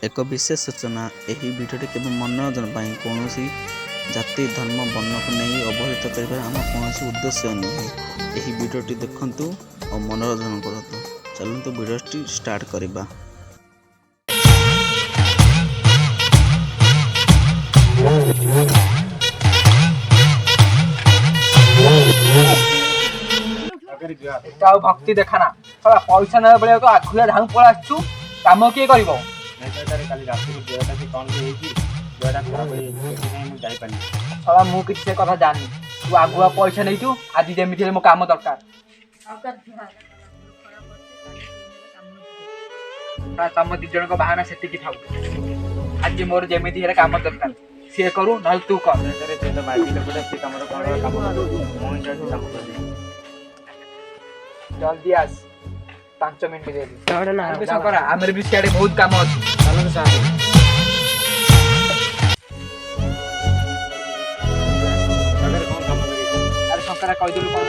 एक विशेष सूचना यही भिडियोटी केवल मनोरंजन पर कौन जाति धर्म वर्ण को नहीं अवहेलित कर आम कौन उद्देश्य नुहे। यही भिडियोटी देखंतु और मनोरंजन करतु। चलतु भिडियोटी स्टार्ट करवा। भक्ति देखाना पैसा ना बेले आखुला ढांग पड़ा काम किए कर मुझे कथा जानी तू आगुआ पैसा नहीं तू आज जमी मो काम दरकार तुम दी जन बाहाना से आज मोर जमी काम दरकार सी करू ना तू कर जल्दी आस 5 मिनट आमर भी सियाड़े बहुत काम अच्छे। अरे शंकरा कहीदेलु कौन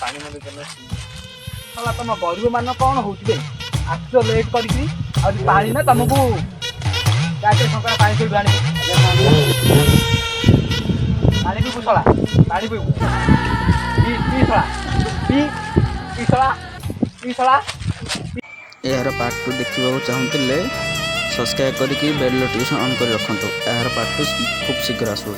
पानी तुम गरीब मान कौन हो आस लेट कर पानी ना तुमको शंकरा पानी से पानी पीबू सला पानी पीबू यार पार्ट 2 देखा चाहूले सब्सक्राइब करके बेल नोटिफिकेशन ऑन कर रखु। यार पार्ट 2 खूब शीघ्र आसूँ।